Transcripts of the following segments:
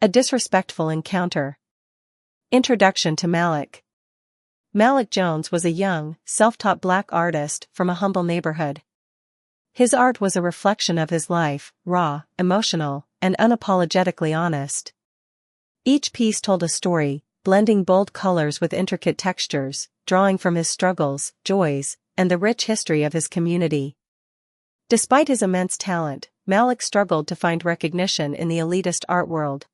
A disrespectful encounter. Introduction to Malik. Malik Jones was a young, self-taught black artist from a humble neighborhood. His art was a reflection of his life, raw, emotional, and unapologetically honest. Each piece told a story, blending bold colors with intricate textures, drawing from his struggles, joys, and the rich history of his community. Despite his immense talent, Malik struggled to find recognition in the elitist art world.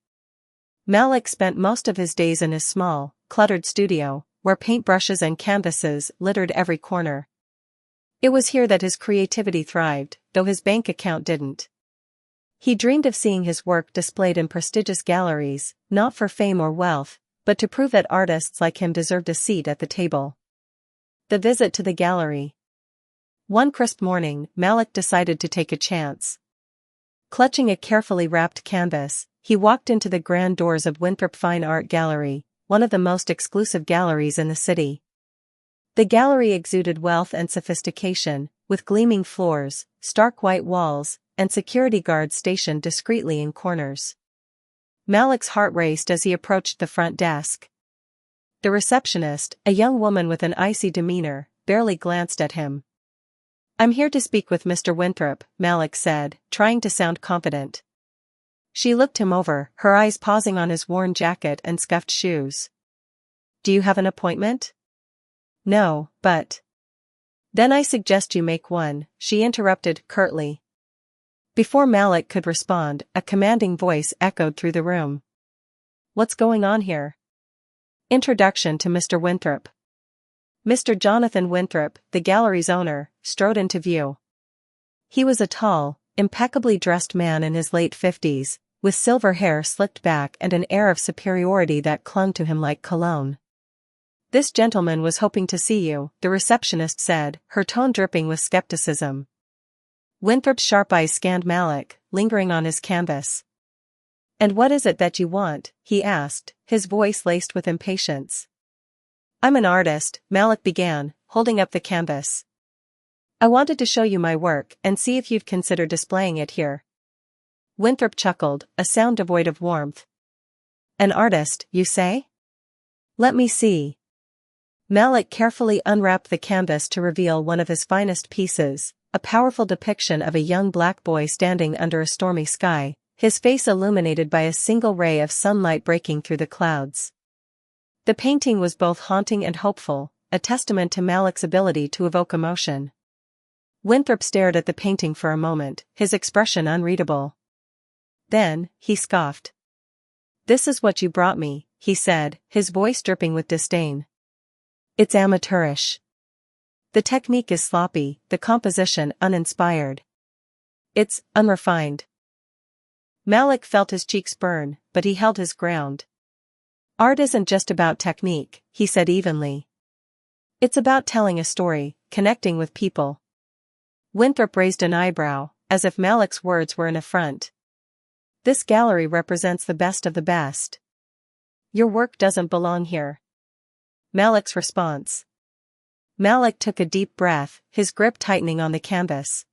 Malik spent most of his days in his small, cluttered studio, where paintbrushes and canvases littered every corner. It was here that his creativity thrived, though his bank account didn't. He dreamed of seeing his work displayed in prestigious galleries, not for fame or wealth, but to prove that artists like him deserved a seat at the table. The visit to the gallery. One crisp morning, Malik decided to take a chance. Clutching a carefully wrapped canvas, he walked into the grand doors of Winthrop Fine Art Gallery, one of the most exclusive galleries in the city. The gallery exuded wealth and sophistication, with gleaming floors, stark white walls, and security guards stationed discreetly in corners. Malik's heart raced as he approached the front desk. The receptionist, a young woman with an icy demeanor, barely glanced at him. "I'm here to speak with Mr. Winthrop," Malik said, trying to sound confident. She looked him over, her eyes pausing on his worn jacket and scuffed shoes. "Do you have an appointment?" "No, but..." "Then I suggest you make one," she interrupted curtly. Before Malik could respond, a commanding voice echoed through the room. "What's going on here?" Introduction to Mr. Winthrop. Mr. Jonathan Winthrop, the gallery's owner, strode into view. He was a tall, impeccably dressed man in his late 50s, with silver hair slicked back and an air of superiority that clung to him like cologne. "This gentleman was hoping to see you," the receptionist said, her tone dripping with skepticism. Winthrop's sharp eyes scanned Malik, lingering on his canvas. "And what is it that you want?" he asked, his voice laced with impatience. "I'm an artist," Malik began, holding up the canvas. "I wanted to show you my work and see if you'd consider displaying it here." Winthrop chuckled, a sound devoid of warmth. "An artist, you say? Let me see." Malik carefully unwrapped the canvas to reveal one of his finest pieces, a powerful depiction of a young black boy standing under a stormy sky, his face illuminated by a single ray of sunlight breaking through the clouds. The painting was both haunting and hopeful, a testament to Malik's ability to evoke emotion. Winthrop stared at the painting for a moment, his expression unreadable. Then, he scoffed. "This is what you brought me," he said, his voice dripping with disdain. "It's amateurish. The technique is sloppy, the composition uninspired. It's unrefined." Malik felt his cheeks burn, but he held his ground. "Art isn't just about technique," he said evenly. "It's about telling a story, connecting with people." Winthrop raised an eyebrow, as if Malik's words were an affront. "This gallery represents the best of the best. Your work doesn't belong here." Malik's response. Malik took a deep breath, his grip tightening on the canvas.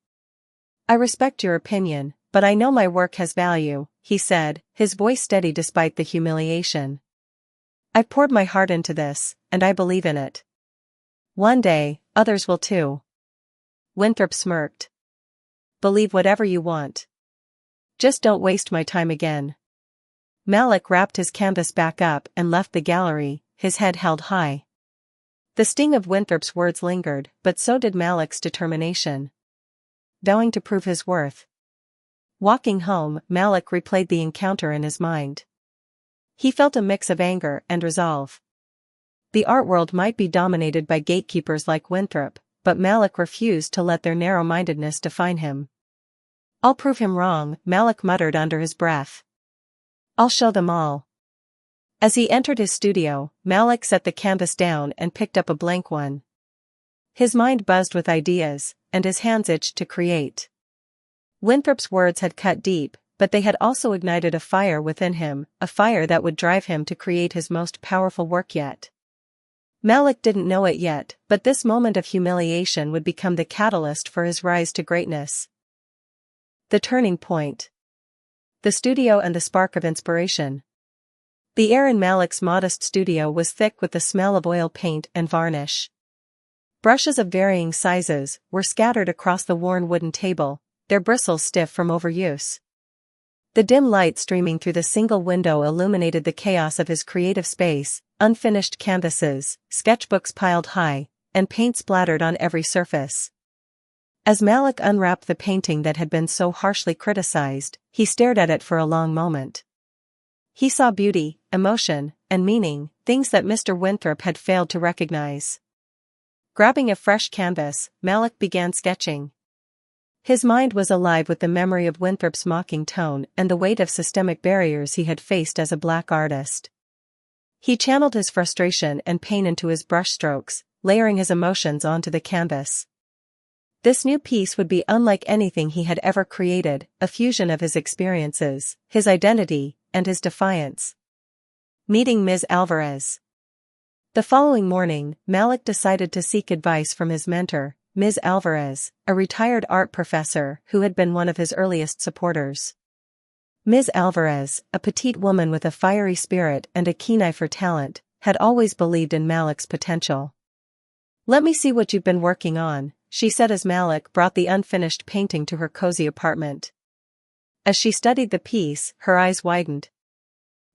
"I respect your opinion, but I know my work has value," he said, his voice steady despite the humiliation. "I've poured my heart into this, and I believe in it. One day, others will too." Winthrop smirked. "Believe whatever you want. Just don't waste my time again." Malik wrapped his canvas back up and left the gallery, his head held high. The sting of Winthrop's words lingered, but so did Malik's determination. Vowing to prove his worth. Walking home, Malik replayed the encounter in his mind. He felt a mix of anger and resolve. The art world might be dominated by gatekeepers like Winthrop, but Malik refused to let their narrow-mindedness define him. "I'll prove him wrong," Malik muttered under his breath. "I'll show them all." As he entered his studio, Malik set the canvas down and picked up a blank one. His mind buzzed with ideas, and his hands itched to create. Winthrop's words had cut deep, but they had also ignited a fire within him, a fire that would drive him to create his most powerful work yet. Malik didn't know it yet, but this moment of humiliation would become the catalyst for his rise to greatness. The turning point. the studio and the spark of inspiration. The air in Malik's modest studio was thick with the smell of oil paint and varnish. Brushes of varying sizes were scattered across the worn wooden table, their bristles stiff from overuse. The dim light streaming through the single window illuminated the chaos of his creative space, unfinished canvases, sketchbooks piled high, and paint splattered on every surface. As Malik unwrapped the painting that had been so harshly criticized, he stared at it for a long moment. He saw beauty, emotion, and meaning, things that Mr. Winthrop had failed to recognize. Grabbing a fresh canvas, Malik began sketching. His mind was alive with the memory of Winthrop's mocking tone and the weight of systemic barriers he had faced as a black artist. He channeled his frustration and pain into his brushstrokes, layering his emotions onto the canvas. This new piece would be unlike anything he had ever created, a fusion of his experiences, his identity, and his defiance. Meeting Ms. Alvarez. The following morning, Malik decided to seek advice from his mentor, Ms. Alvarez, a retired art professor who had been one of his earliest supporters. Ms. Alvarez, a petite woman with a fiery spirit and a keen eye for talent, had always believed in Malik's potential. "Let me see what you've been working on," she said as Malik brought the unfinished painting to her cozy apartment. As she studied the piece, her eyes widened.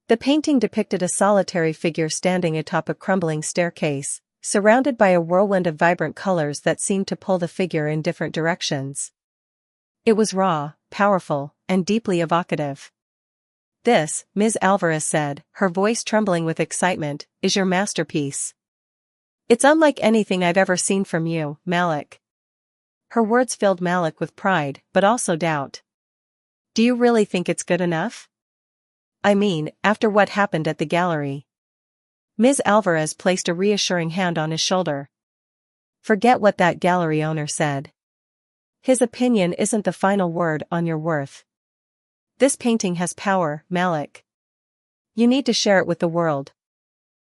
The painting depicted a solitary figure standing atop a crumbling staircase, surrounded by a whirlwind of vibrant colors that seemed to pull the figure in different directions. It was raw, powerful, and deeply evocative. "This," Ms. Alvarez said, her voice trembling with excitement, "is your masterpiece. It's unlike anything I've ever seen from you, Malik." Her words filled Malik with pride, but also doubt. "Do you really think it's good enough? I mean, after what happened at the gallery." Ms. Alvarez placed a reassuring hand on his shoulder. "Forget what that gallery owner said. His opinion isn't the final word on your worth. This painting has power, Malik. You need to share it with the world."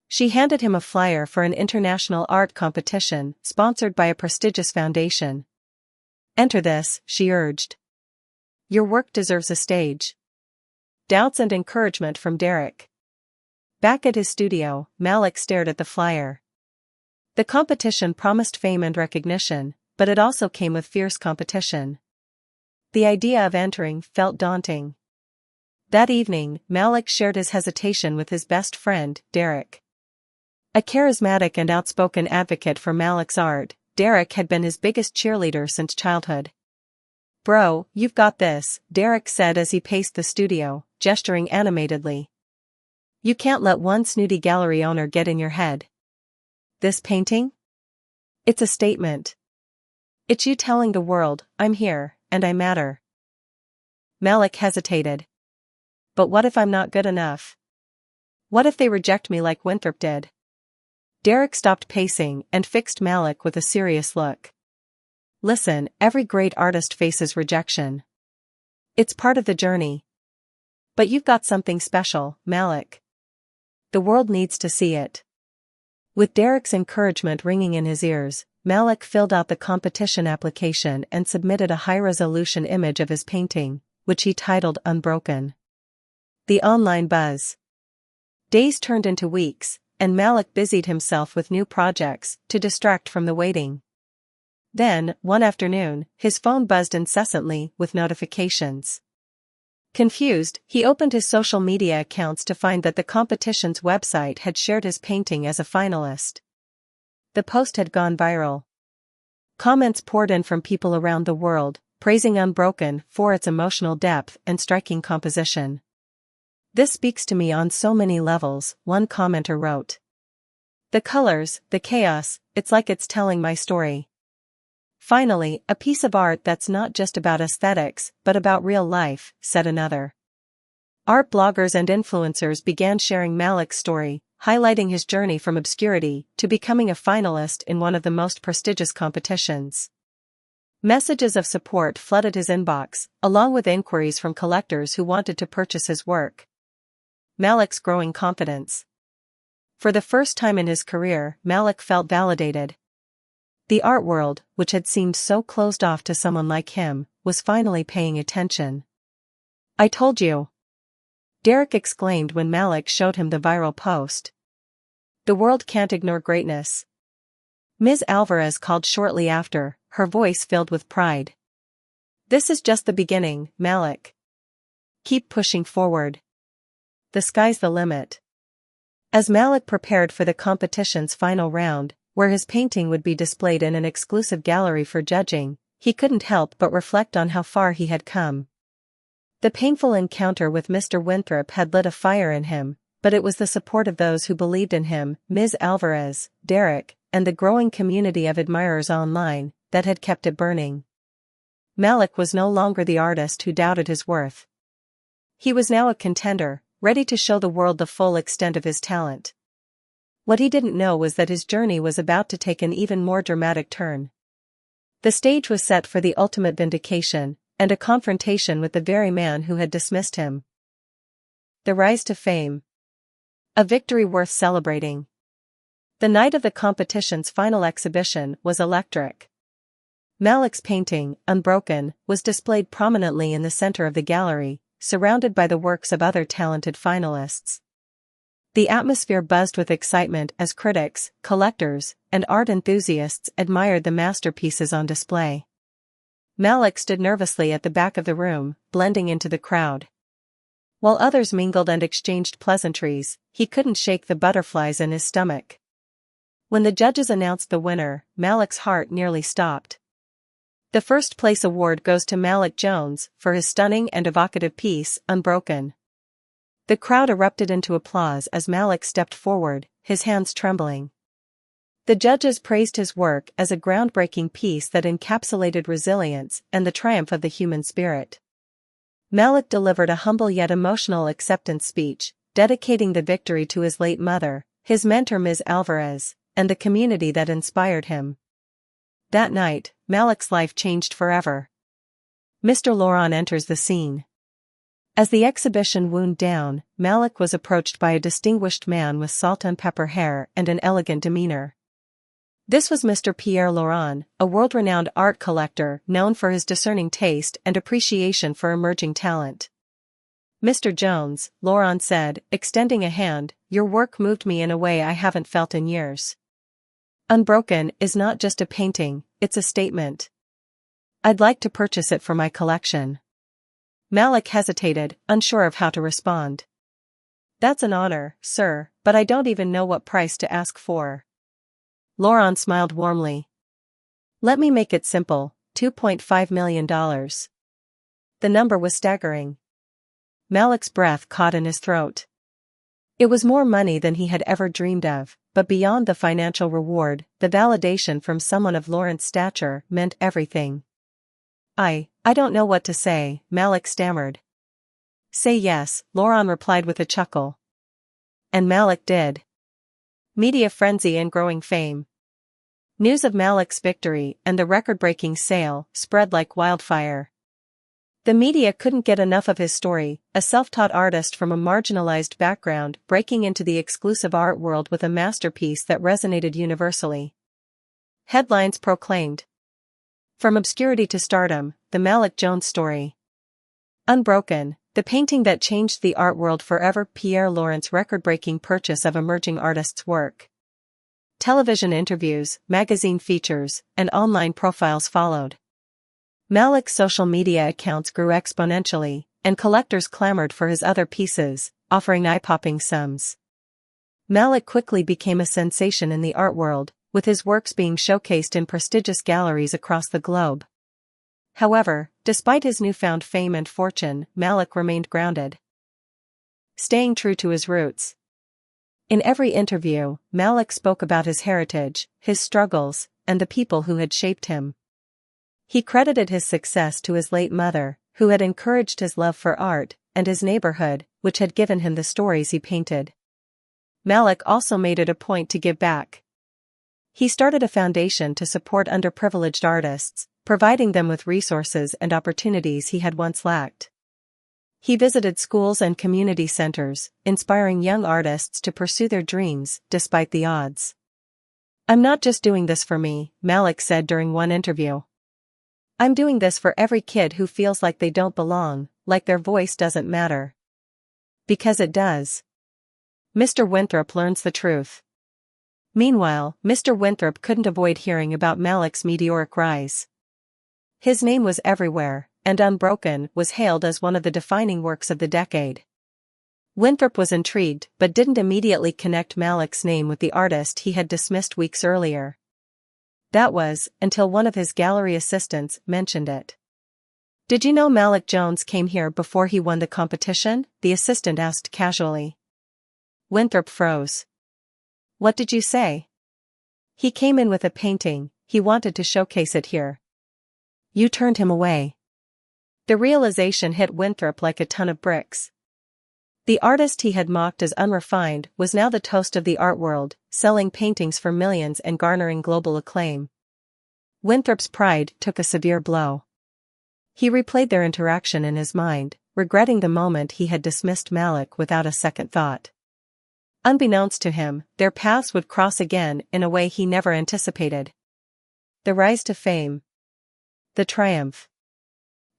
She handed him a flyer for an international art competition, sponsored by a prestigious foundation. "Enter this," she urged. "Your work deserves a stage." Doubts and encouragement from Derek. Back at his studio, Malik stared at the flyer. The competition promised fame and recognition, but it also came with fierce competition. The idea of entering felt daunting. That evening, Malik shared his hesitation with his best friend, Derek. A charismatic and outspoken advocate for Malik's art, Derek had been his biggest cheerleader since childhood. "Bro, you've got this," Derek said as he paced the studio, gesturing animatedly. "You can't let one snooty gallery owner get in your head. This painting? It's a statement. It's you telling the world, I'm here, and I matter." Malik hesitated. "But what if I'm not good enough? What if they reject me like Winthrop did?" Derek stopped pacing and fixed Malik with a serious look. "Listen, every great artist faces rejection. It's part of the journey. But you've got something special, Malik. The world needs to see it." With Derek's encouragement ringing in his ears, Malik filled out the competition application and submitted a high-resolution image of his painting, which he titled Unbroken. The online buzz. Days turned into weeks, and Malik busied himself with new projects to distract from the waiting. Then, one afternoon, his phone buzzed incessantly with notifications. Confused, he opened his social media accounts to find that the competition's website had shared his painting as a finalist. The post had gone viral. Comments poured in from people around the world, praising Unbroken for its emotional depth and striking composition. "This speaks to me on so many levels," one commenter wrote. "The colors, the chaos, it's like it's telling my story. Finally, a piece of art that's not just about aesthetics, but about real life," said another. Art bloggers and influencers began sharing Malik's story, highlighting his journey from obscurity to becoming a finalist in one of the most prestigious competitions. Messages of support flooded his inbox, along with inquiries from collectors who wanted to purchase his work. Malik's growing confidence. For the first time in his career, Malik felt validated. The art world, which had seemed so closed off to someone like him, was finally paying attention. I told you. Derek exclaimed when Malik showed him the viral post. The world can't ignore greatness. Ms. Alvarez called shortly after, her voice filled with pride. This is just the beginning, Malik. Keep pushing forward. The sky's the limit. As Malik prepared for the competition's final round, where his painting would be displayed in an exclusive gallery for judging, he couldn't help but reflect on how far he had come. The painful encounter with Mr. Winthrop had lit a fire in him, but it was the support of those who believed in him, Ms. Alvarez, Derek, and the growing community of admirers online, that had kept it burning. Malik was no longer the artist who doubted his worth. He was now a contender, ready to show the world the full extent of his talent. What he didn't know was that his journey was about to take an even more dramatic turn. The stage was set for the ultimate vindication, and a confrontation with the very man who had dismissed him. The rise to fame. A victory worth celebrating. The night of the competition's final exhibition was electric. Malik's painting, Unbroken, was displayed prominently in the center of the gallery, surrounded by the works of other talented finalists. The atmosphere buzzed with excitement as critics, collectors, and art enthusiasts admired the masterpieces on display. Malik stood nervously at the back of the room, blending into the crowd. While others mingled and exchanged pleasantries, he couldn't shake the butterflies in his stomach. When the judges announced the winner, Malik's heart nearly stopped. The first place award goes to Malik Jones for his stunning and evocative piece, Unbroken. The crowd erupted into applause as Malik stepped forward, his hands trembling. The judges praised his work as a groundbreaking piece that encapsulated resilience and the triumph of the human spirit. Malik delivered a humble yet emotional acceptance speech, dedicating the victory to his late mother, his mentor Ms. Alvarez, and the community that inspired him. That night, Malik's life changed forever. Mr. Laurent enters the scene. As the exhibition wound down, Malik was approached by a distinguished man with salt and pepper hair and an elegant demeanor. This was Mr. Pierre Laurent, a world-renowned art collector known for his discerning taste and appreciation for emerging talent. Mr. Jones, Laurent said, extending a hand, your work moved me in a way I haven't felt in years. Unbroken is not just a painting, it's a statement. I'd like to purchase it for my collection. Malik hesitated, unsure of how to respond. That's an honor, sir, but I don't even know what price to ask for. Laurent smiled warmly. Let me make it simple, $2.5 million. The number was staggering. Malik's breath caught in his throat. It was more money than he had ever dreamed of, but beyond the financial reward, the validation from someone of Laurent's stature meant everything. I don't know what to say, Malik stammered. Say yes, Laurent replied with a chuckle. And Malik did. Media frenzy and growing fame. News of Malik's victory and the record-breaking sale spread like wildfire. The media couldn't get enough of his story, a self-taught artist from a marginalized background breaking into the exclusive art world with a masterpiece that resonated universally. Headlines proclaimed. From obscurity to stardom, the Malik Jones story. Unbroken, the painting that changed the art world forever. Pierre Laurent's record-breaking purchase of emerging artists' work. Television interviews, magazine features, and online profiles followed. Malik's social media accounts grew exponentially, and collectors clamored for his other pieces, offering eye-popping sums. Malik quickly became a sensation in the art world, with his works being showcased in prestigious galleries across the globe. However, despite his newfound fame and fortune, Malik remained grounded. Staying true to his roots. In every interview, Malik spoke about his heritage, his struggles, and the people who had shaped him. He credited his success to his late mother, who had encouraged his love for art, and his neighborhood, which had given him the stories he painted. Malik also made it a point to give back. He started a foundation to support underprivileged artists, providing them with resources and opportunities he had once lacked. He visited schools and community centers, inspiring young artists to pursue their dreams despite the odds. I'm not just doing this for me, Malik said during one interview. I'm doing this for every kid who feels like they don't belong, like their voice doesn't matter. Because it does. Mr. Winthrop learns the truth. Meanwhile, Mr. Winthrop couldn't avoid hearing about Malik's meteoric rise. His name was everywhere, and Unbroken was hailed as one of the defining works of the decade. Winthrop was intrigued but didn't immediately connect Malik's name with the artist he had dismissed weeks earlier. That was, until one of his gallery assistants mentioned it. "Did you know Malik Jones came here before he won the competition?" the assistant asked casually. Winthrop froze. "What did you say?" "He came in with a painting, he wanted to showcase it here." "You turned him away." The realization hit Winthrop like a ton of bricks. The artist he had mocked as unrefined was now the toast of the art world, selling paintings for millions and garnering global acclaim. Winthrop's pride took a severe blow. He replayed their interaction in his mind, regretting the moment he had dismissed Malik without a second thought. Unbeknownst to him, their paths would cross again in a way he never anticipated. The rise to fame. The triumph.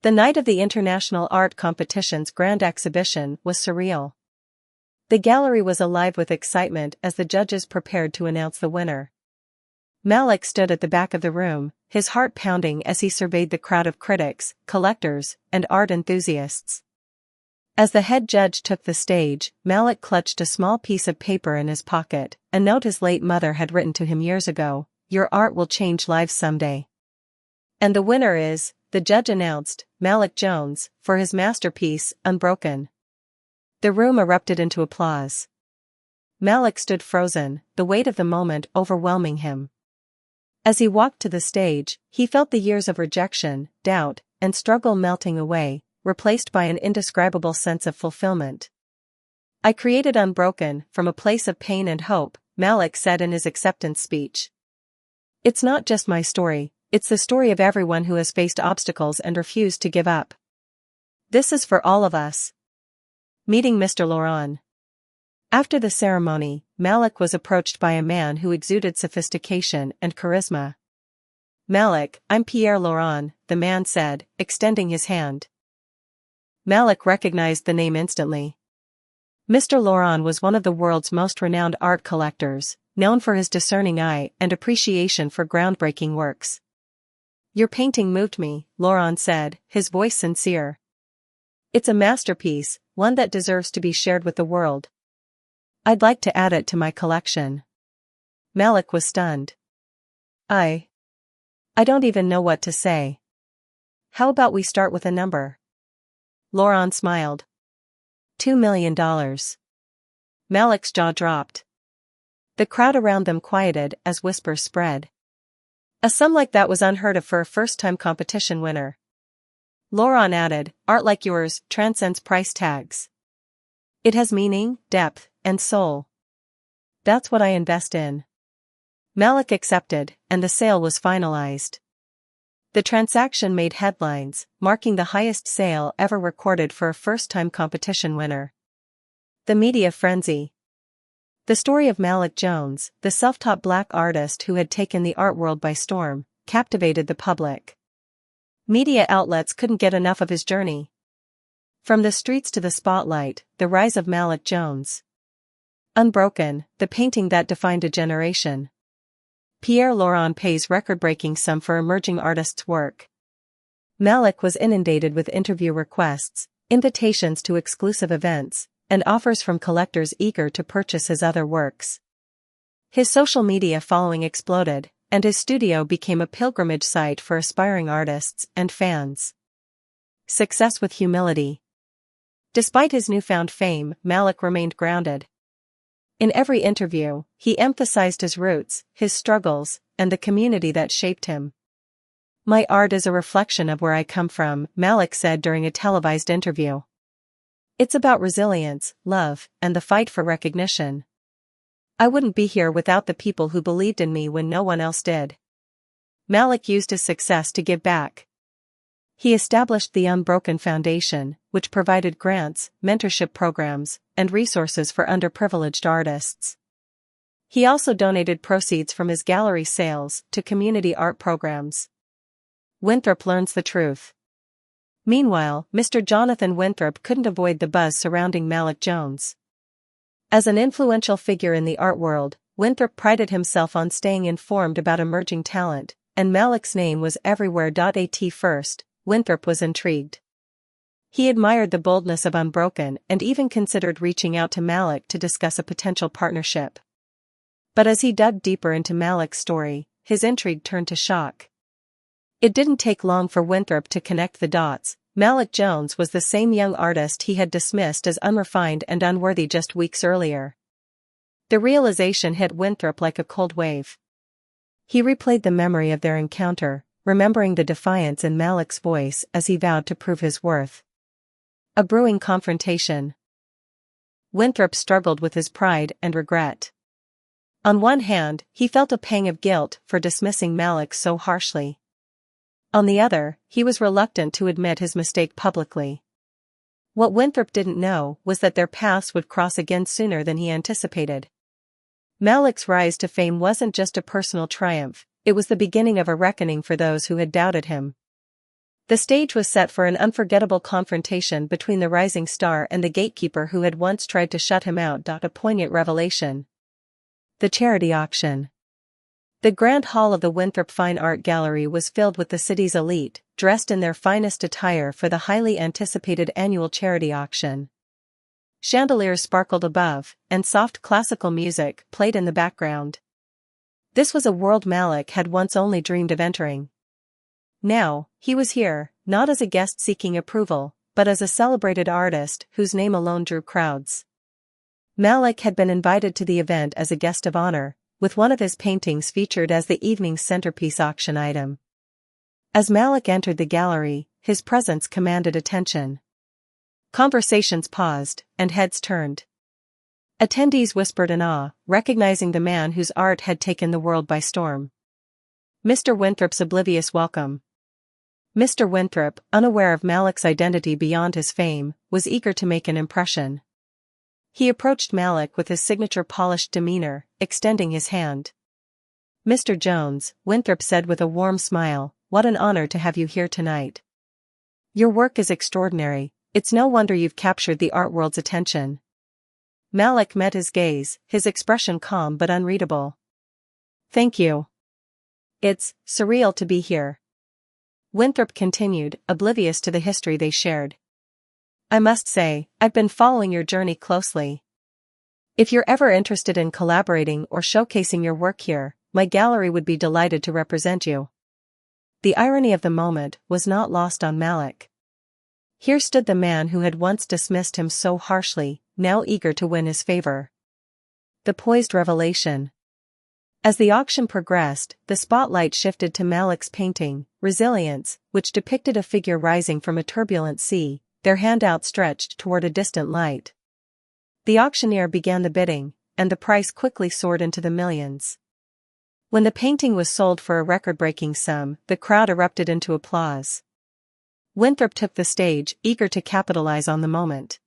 The night of the International Art Competition's grand exhibition was surreal. The gallery was alive with excitement as the judges prepared to announce the winner. Malik stood at the back of the room, his heart pounding as he surveyed the crowd of critics, collectors, and art enthusiasts. As the head judge took the stage, Malik clutched a small piece of paper in his pocket, a note his late mother had written to him years ago: "Your art will change lives someday." "And the winner is," the judge announced, "Malik Jones, for his masterpiece, Unbroken." The room erupted into applause. Malik stood frozen, the weight of the moment overwhelming him. As he walked to the stage, he felt the years of rejection, doubt, and struggle melting away, replaced by an indescribable sense of fulfillment. "I created Unbroken from a place of pain and hope," Malik said in his acceptance speech. "It's not just my story, it's the story of everyone who has faced obstacles and refused to give up. This is for all of us." Meeting Mr. Laurent. After the ceremony, Malik was approached by a man who exuded sophistication and charisma. "Malik, I'm Pierre Laurent," the man said, extending his hand. Malik recognized the name instantly. Mr. Laurent was one of the world's most renowned art collectors, known for his discerning eye and appreciation for groundbreaking works. "Your painting moved me," Laurent said, his voice sincere. "It's a masterpiece, one that deserves to be shared with the world. I'd like to add it to my collection." Malik was stunned. I don't even know what to say. How about we start with a number?" Laurent smiled. $2 million. Malik's jaw dropped. The crowd around them quieted as whispers spread. A sum like that was unheard of for a first-time competition winner. Laurent added, "Art like yours transcends price tags. It has meaning, depth, and soul. That's what I invest in." Malik accepted, and the sale was finalized. The transaction made headlines, marking the highest sale ever recorded for a first-time competition winner. The media frenzy. The story of Malik Jones, the self-taught black artist who had taken the art world by storm, captivated the public. Media outlets couldn't get enough of his journey. From the streets to the spotlight, the rise of Malik Jones. Unbroken, the painting that defined a generation. Pierre Laurent pays record-breaking sum for emerging artists' work. Malik was inundated with interview requests, invitations to exclusive events, and offers from collectors eager to purchase his other works. His social media following exploded, and his studio became a pilgrimage site for aspiring artists and fans. Success with humility. Despite his newfound fame, Malik remained grounded. In every interview, he emphasized his roots, his struggles, and the community that shaped him. "My art is a reflection of where I come from," Malik said during a televised interview. "It's about resilience, love, and the fight for recognition. I wouldn't be here without the people who believed in me when no one else did." Malik used his success to give back. He established the Unbroken Foundation, which provided grants, mentorship programs, and resources for underprivileged artists. He also donated proceeds from his gallery sales to community art programs. Winthrop learns the truth. Meanwhile, Mr. Jonathan Winthrop couldn't avoid the buzz surrounding Malik Jones. As an influential figure in the art world, Winthrop prided himself on staying informed about emerging talent, and Malik's name was everywhere. At first, Winthrop was intrigued. He admired the boldness of Unbroken and even considered reaching out to Malik to discuss a potential partnership. But as he dug deeper into Malik's story, his intrigue turned to shock. It didn't take long for Winthrop to connect the dots. Malik Jones was the same young artist he had dismissed as unrefined and unworthy just weeks earlier. The realization hit Winthrop like a cold wave. He replayed the memory of their encounter, remembering the defiance in Malik's voice as he vowed to prove his worth. A brewing confrontation. Winthrop struggled with his pride and regret. On one hand, he felt a pang of guilt for dismissing Malik so harshly. On the other, he was reluctant to admit his mistake publicly. What Winthrop didn't know was that their paths would cross again sooner than he anticipated. Malik's rise to fame wasn't just a personal triumph, it was the beginning of a reckoning for those who had doubted him. The stage was set for an unforgettable confrontation between the rising star and the gatekeeper who had once tried to shut him out. A poignant revelation. The charity auction. The grand hall of the Winthrop Fine Art Gallery was filled with the city's elite, dressed in their finest attire for the highly anticipated annual charity auction. Chandeliers sparkled above, and soft classical music played in the background. This was a world Malik had once only dreamed of entering. Now, he was here, not as a guest seeking approval, but as a celebrated artist whose name alone drew crowds. Malik had been invited to the event as a guest of honor, with one of his paintings featured as the evening's centerpiece auction item. As Malik entered the gallery, his presence commanded attention. Conversations paused, and heads turned. Attendees whispered in awe, recognizing the man whose art had taken the world by storm. Mr. Winthrop's oblivious welcome. Mr. Winthrop, unaware of Malik's identity beyond his fame, was eager to make an impression. He approached Malik with his signature polished demeanor, extending his hand. "Mr. Jones," Winthrop said with a warm smile, "what an honor to have you here tonight. Your work is extraordinary, it's no wonder you've captured the art world's attention." Malik met his gaze, his expression calm but unreadable. "Thank you. It's surreal to be here." Winthrop continued, oblivious to the history they shared. "I must say, I've been following your journey closely. If you're ever interested in collaborating or showcasing your work here, my gallery would be delighted to represent you." The irony of the moment was not lost on Malik. Here stood the man who had once dismissed him so harshly, now eager to win his favor. The poised revelation. As the auction progressed, the spotlight shifted to Malik's painting, Resilience, which depicted a figure rising from a turbulent sea, their hand outstretched toward a distant light. The auctioneer began the bidding, and the price quickly soared into the millions. When the painting was sold for a record-breaking sum, the crowd erupted into applause. Winthrop took the stage, eager to capitalize on the moment.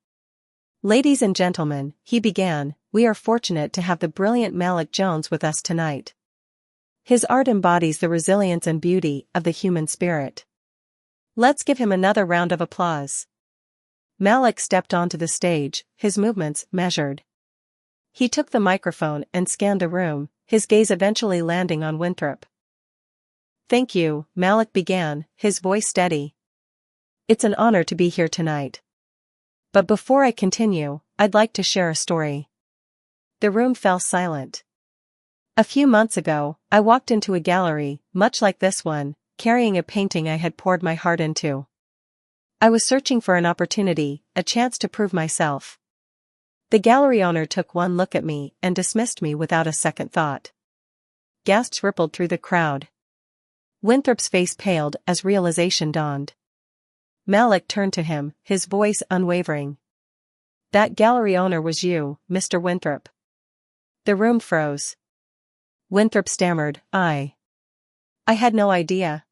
"Ladies and gentlemen," he began, "we are fortunate to have the brilliant Malik Jones with us tonight. His art embodies the resilience and beauty of the human spirit. Let's give him another round of applause." Malik stepped onto the stage, his movements measured. He took the microphone and scanned the room, his gaze eventually landing on Winthrop. "Thank you," Malik began, his voice steady. "It's an honor to be here tonight. But before I continue, I'd like to share a story." The room fell silent. "A few months ago, I walked into a gallery, much like this one, carrying a painting I had poured my heart into. I was searching for an opportunity, a chance to prove myself. The gallery owner took one look at me and dismissed me without a second thought." Gasps rippled through the crowd. Winthrop's face paled as realization dawned. Malik turned to him, his voice unwavering. "That gallery owner was you, Mr. Winthrop." The room froze. Winthrop stammered, I had no idea."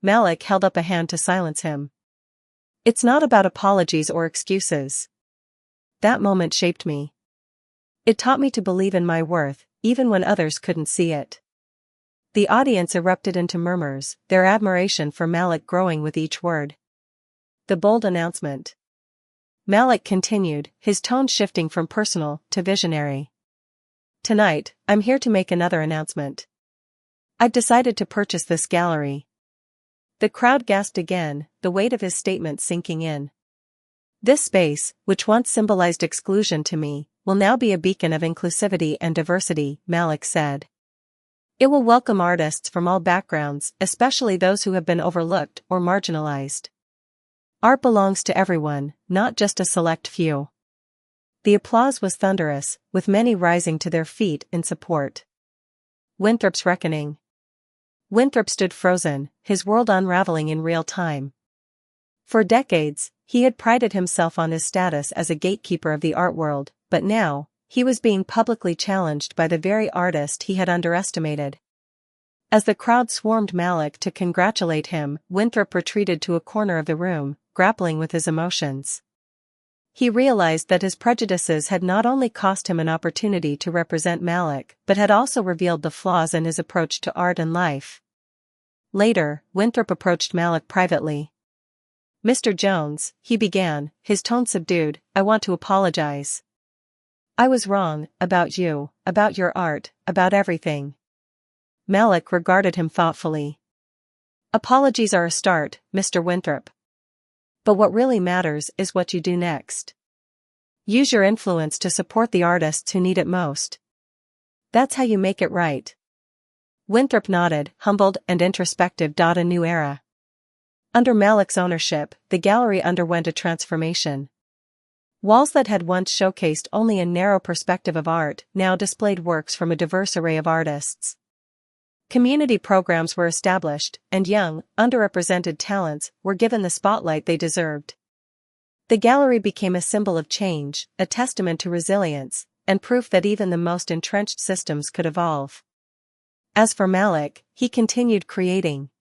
Malik held up a hand to silence him. "It's not about apologies or excuses. That moment shaped me. It taught me to believe in my worth, even when others couldn't see it." The audience erupted into murmurs, their admiration for Malik growing with each word. The bold announcement. Malik continued, his tone shifting from personal to visionary. Tonight, I'm here to make another announcement. I've decided to purchase this gallery. The crowd gasped again, the weight of his statement sinking in. This space, which once symbolized exclusion to me, will now be a beacon of inclusivity and diversity, Malik said. It will welcome artists from all backgrounds, especially those who have been overlooked or marginalized. Art belongs to everyone, not just a select few. The applause was thunderous, with many rising to their feet in support. Winthrop's reckoning. Winthrop stood frozen, his world unraveling in real time. For decades, he had prided himself on his status as a gatekeeper of the art world, but now, he was being publicly challenged by the very artist he had underestimated. As the crowd swarmed Malik to congratulate him, Winthrop retreated to a corner of the room, grappling with his emotions. He realized that his prejudices had not only cost him an opportunity to represent Malik, but had also revealed the flaws in his approach to art and life. Later, Winthrop approached Malik privately. "Mr. Jones," he began, his tone subdued, "I want to apologize. I was wrong, about you, about your art, about everything." Malik regarded him thoughtfully. "Apologies are a start, Mr. Winthrop. But what really matters is what you do next. Use your influence to support the artists who need it most. That's how you make it right." Winthrop nodded, humbled and introspective. A new era. Under Malik's ownership, the gallery underwent a transformation. Walls that had once showcased only a narrow perspective of art now displayed works from a diverse array of artists. Community programs were established, and young, underrepresented talents were given the spotlight they deserved. The gallery became a symbol of change, a testament to resilience, and proof that even the most entrenched systems could evolve. As for Malik, he continued creating,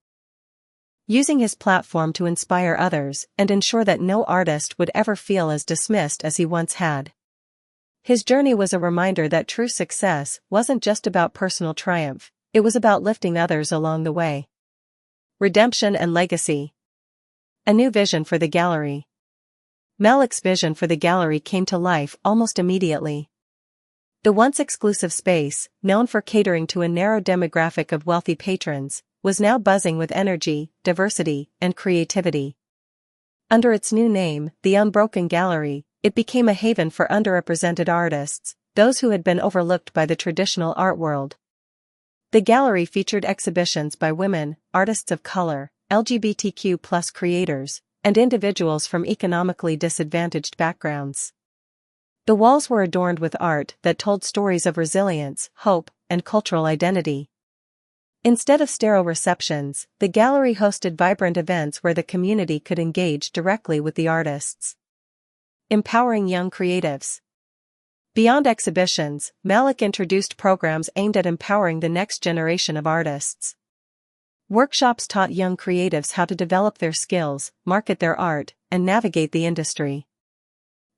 using his platform to inspire others and ensure that no artist would ever feel as dismissed as he once had. His journey was a reminder that true success wasn't just about personal triumph. It was about lifting others along the way. Redemption and legacy. A new vision for the gallery. Malik's vision for the gallery came to life almost immediately. The once exclusive space, known for catering to a narrow demographic of wealthy patrons, was now buzzing with energy, diversity, and creativity. Under its new name, the Unbroken Gallery, it became a haven for underrepresented artists, those who had been overlooked by the traditional art world. The gallery featured exhibitions by women, artists of color, LGBTQ+ creators, and individuals from economically disadvantaged backgrounds. The walls were adorned with art that told stories of resilience, hope, and cultural identity. Instead of sterile receptions, the gallery hosted vibrant events where the community could engage directly with the artists. Empowering young creatives. Beyond exhibitions, Malik introduced programs aimed at empowering the next generation of artists. Workshops taught young creatives how to develop their skills, market their art, and navigate the industry.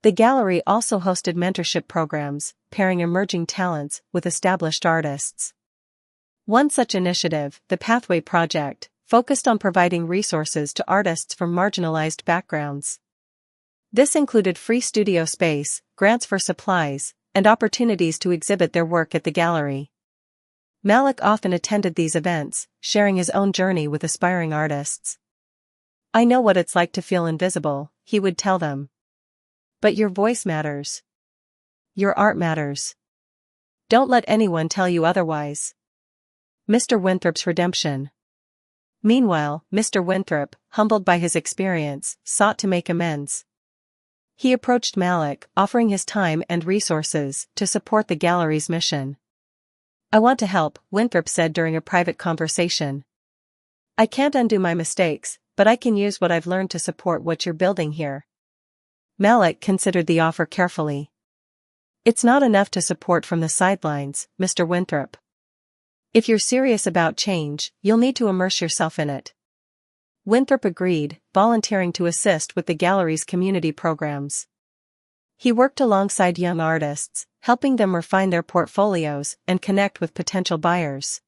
The gallery also hosted mentorship programs, pairing emerging talents with established artists. One such initiative, the Pathway Project, focused on providing resources to artists from marginalized backgrounds. This included free studio space, grants for supplies, and opportunities to exhibit their work at the gallery. Malik often attended these events, sharing his own journey with aspiring artists. "I know what it's like to feel invisible," he would tell them. "But your voice matters. Your art matters. Don't let anyone tell you otherwise." Mr. Winthrop's redemption. Meanwhile, Mr. Winthrop, humbled by his experience, sought to make amends. He approached Malik, offering his time and resources to support the gallery's mission. "I want to help," Winthrop said during a private conversation. "I can't undo my mistakes, but I can use what I've learned to support what you're building here." Malik considered the offer carefully. "It's not enough to support from the sidelines, Mr. Winthrop. If you're serious about change, you'll need to immerse yourself in it." Winthrop agreed, volunteering to assist with the gallery's community programs. He worked alongside young artists, helping them refine their portfolios and connect with potential buyers.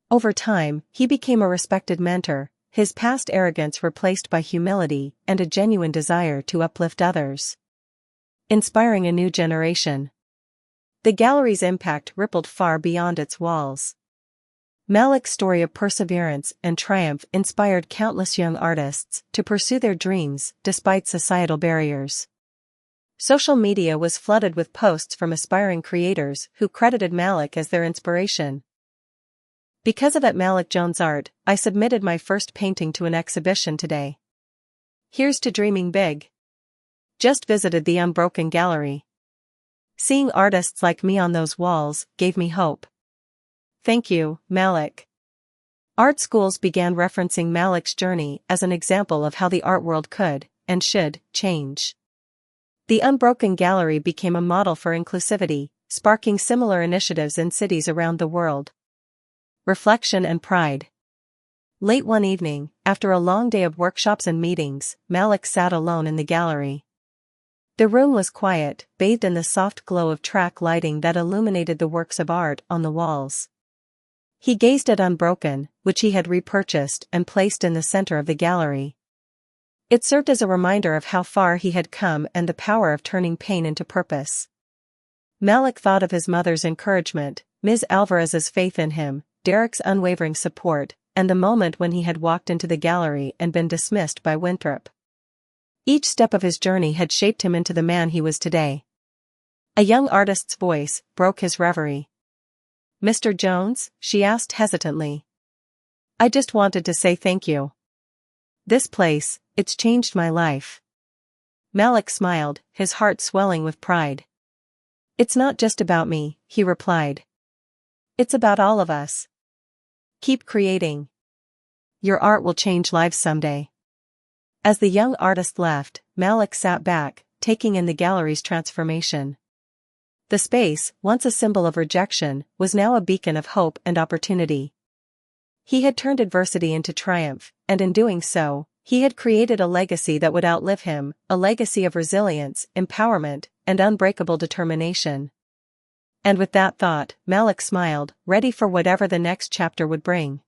Over time, he became a respected mentor, his past arrogance replaced by humility and a genuine desire to uplift others. Inspiring a new generation. The gallery's impact rippled far beyond its walls. Malik's story of perseverance and triumph inspired countless young artists to pursue their dreams despite societal barriers. Social media was flooded with posts from aspiring creators who credited Malik as their inspiration. Because of Malik Jones' art, I submitted my first painting to an exhibition today. Here's to dreaming big. Just visited the Unbroken Gallery. Seeing artists like me on those walls gave me hope. Thank you, Malik. Art schools began referencing Malik's journey as an example of how the art world could, and should, change. The Unbroken Gallery became a model for inclusivity, sparking similar initiatives in cities around the world. Reflection and pride. Late one evening, after a long day of workshops and meetings, Malik sat alone in the gallery. The room was quiet, bathed in the soft glow of track lighting that illuminated the works of art on the walls. He gazed at Unbroken, which he had repurchased and placed in the center of the gallery. It served as a reminder of how far he had come and the power of turning pain into purpose. Malik thought of his mother's encouragement, Ms. Alvarez's faith in him, Derek's unwavering support, and the moment when he had walked into the gallery and been dismissed by Winthrop. Each step of his journey had shaped him into the man he was today. A young artist's voice broke his reverie. "Mr. Jones?" she asked hesitantly. "I just wanted to say thank you. This place, it's changed my life." Malik smiled, his heart swelling with pride. "It's not just about me," he replied. "It's about all of us. Keep creating. Your art will change lives someday." As the young artist left, Malik sat back, taking in the gallery's transformation. The space, once a symbol of rejection, was now a beacon of hope and opportunity. He had turned adversity into triumph, and in doing so, he had created a legacy that would outlive him, a legacy of resilience, empowerment, and unbreakable determination. And with that thought, Malik smiled, ready for whatever the next chapter would bring.